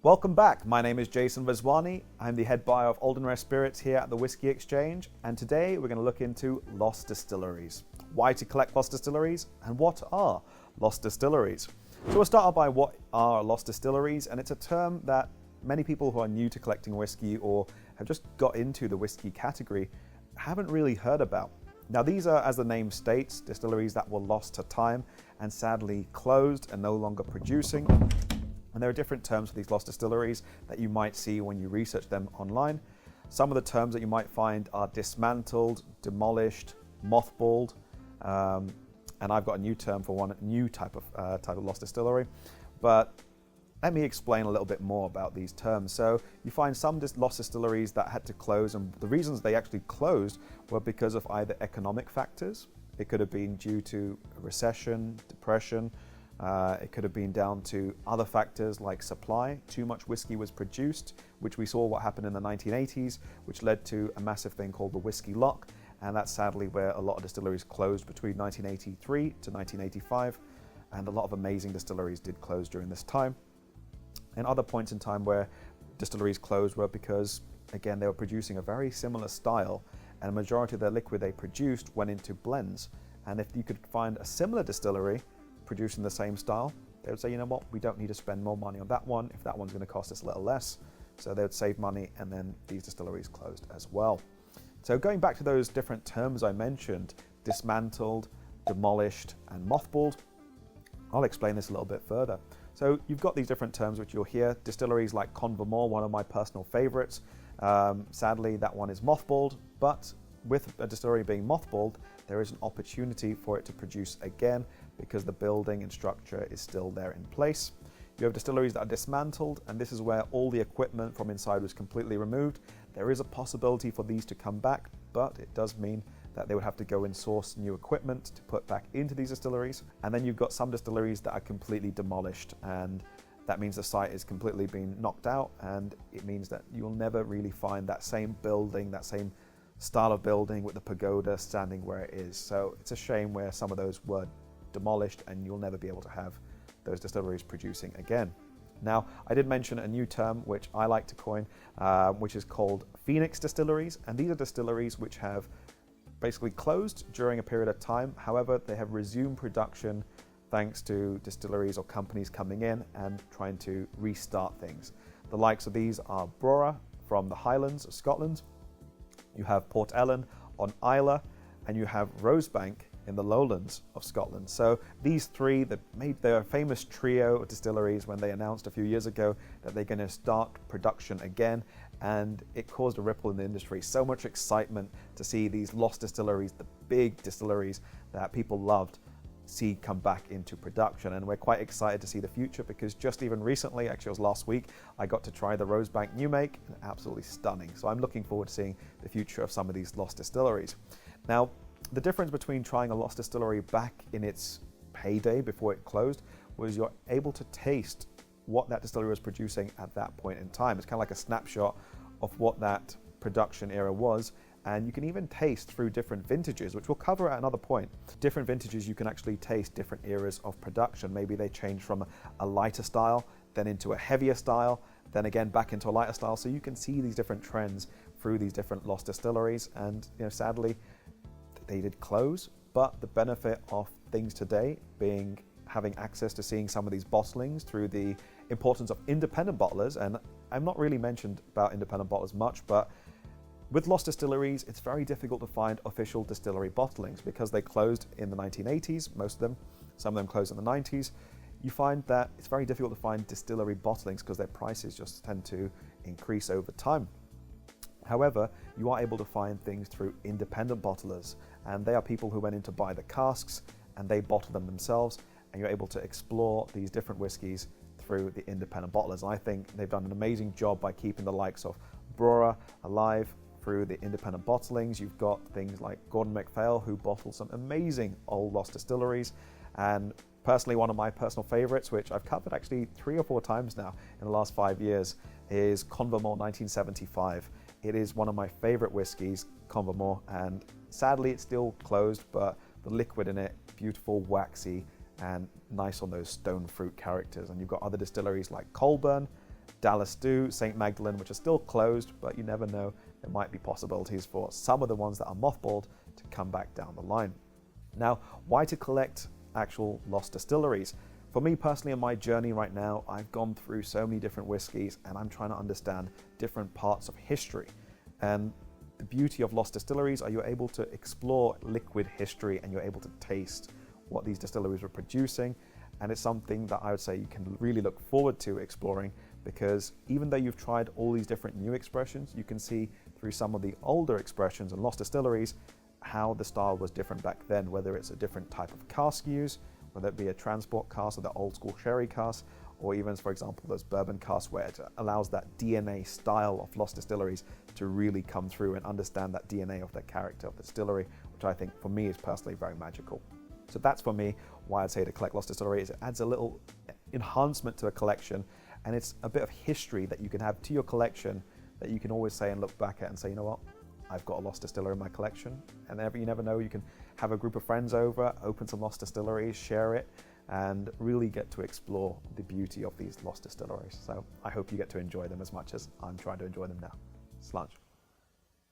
Welcome back. My name is Jason Vaswani. I'm the head buyer of Old and Rare Spirits here at the Whisky Exchange, and today we're going to look into lost distilleries. Why to collect lost distilleries, and what are lost distilleries? So we'll start off by what are lost distilleries, and it's a term that many people who are new to collecting whiskey or have just got into the whiskey category haven't really heard about. Now these are, as the name states, distilleries that were lost to time and sadly closed and no longer producing. And there are different terms for these lost distilleries that you might see when you research them online. Some of the terms that you might find are dismantled, demolished, mothballed, and I've got a new term for one new type of lost distillery. But let me explain a little bit more about these terms. So you find some lost distilleries that had to close, and the reasons they actually closed were because of either economic factors. It could have been due to a recession, depression. It could have been down to other factors like supply. Too much whiskey was produced, which we saw what happened in the 1980s, which led to a massive thing called the whiskey lock. And that's sadly where a lot of distilleries closed between 1983 to 1985. And a lot of amazing distilleries did close during this time. And other points in time where distilleries closed were because, again, they were producing a very similar style, and a majority of their liquid they produced went into blends. And if you could find a similar distillery producing the same style, they would say, you know what, we don't need to spend more money on that one if that one's going to cost us a little less. So they would save money, and then these distilleries closed as well. So going back to those different terms I mentioned, dismantled, demolished, and mothballed, I'll explain this a little bit further. So you've got these different terms which you'll hear. Distilleries like Convermore, one of my personal favorites. Sadly, that one is mothballed, but with a distillery being mothballed, there is an opportunity for it to produce again because the building and structure is still there in place. You have distilleries that are dismantled, and this is where all the equipment from inside was completely removed. There is a possibility for these to come back, but it does mean that they would have to go and source new equipment to put back into these distilleries. And then you've got some distilleries that are completely demolished, and that means the site is completely being knocked out, and it means that you'll never really find that same building, that same style of building with the pagoda standing where it is. So it's a shame where some of those were demolished, and you'll never be able to have those distilleries producing again. Now, I did mention a new term which I like to coin, which is called Phoenix distilleries, and these are distilleries which have basically closed during a period of time. However, they have resumed production thanks to distilleries or companies coming in and trying to restart things. The likes of these are Brora from the Highlands of Scotland, you have Port Ellen on Islay, and you have Rosebank in the lowlands of Scotland. So these three that made their famous trio of distilleries when they announced a few years ago that they're going to start production again, and it caused a ripple in the industry. So much excitement to see these lost distilleries, the big distilleries that people loved, see come back into production. And we're quite excited to see the future, because just even recently, actually it was last week, I got to try the Rosebank New Make, and absolutely stunning. So I'm looking forward to seeing the future of some of these lost distilleries. Now, the difference between trying a lost distillery back in its heyday before it closed was you're able to taste what that distillery was producing at that point in time. It's kind of like a snapshot of what that production era was, and you can even taste through different vintages, which we'll cover at another point. Different vintages, you can actually taste different eras of production. Maybe they change from a lighter style, then into a heavier style, then again back into a lighter style. So you can see these different trends through these different lost distilleries, and sadly, they did close, but the benefit of things today being having access to seeing some of these bottlings through the importance of independent bottlers, and I'm not really mentioned about independent bottlers much, but with lost distilleries, it's very difficult to find official distillery bottlings because they closed in the 1980s, most of them, some of them closed in the 90s. You find that it's very difficult to find distillery bottlings because their prices just tend to increase over time. However, you are able to find things through independent bottlers, and they are people who went in to buy the casks and they bottle them themselves, and you're able to explore these different whiskies through the independent bottlers. And I think they've done an amazing job by keeping the likes of Brora alive through the independent bottlings. You've got things like Gordon MacPhail, who bottled some amazing old lost distilleries, and personally one of my personal favorites, which I've covered actually 3 or 4 times now in the last 5 years, is Convermore 1975. It is one of my favorite whiskies, Convermore, and sadly it's still closed, but the liquid in it, beautiful, waxy, and nice on those stone fruit characters. And you've got other distilleries like Colburn, Dallas Do, St. Magdalene, which are still closed, but you never know, there might be possibilities for some of the ones that are mothballed to come back down the line. Now, why to collect actual lost distilleries? For me personally, in my journey right now, I've gone through so many different whiskies and I'm trying to understand different parts of history. And the beauty of lost distilleries are you're able to explore liquid history and you're able to taste what these distilleries were producing. And it's something that I would say you can really look forward to exploring, because even though you've tried all these different new expressions, you can see through some of the older expressions and lost distilleries how the style was different back then, whether it's a different type of cask used, whether it be a transport cask or the old school sherry cask, or even, for example, those bourbon casks where it allows that DNA style of lost distilleries to really come through and understand that DNA of the character of the distillery, which I think for me is personally very magical. So that's for me why I'd say to collect lost distilleries. It adds a little enhancement to a collection, and it's a bit of history that you can have to your collection that you can always say and look back at and say, you know what, I've got a lost distillery in my collection. And you never know, you can have a group of friends over, open some lost distilleries, share it, and really get to explore the beauty of these lost distilleries. So I hope you get to enjoy them as much as I'm trying to enjoy them now. Slàinte.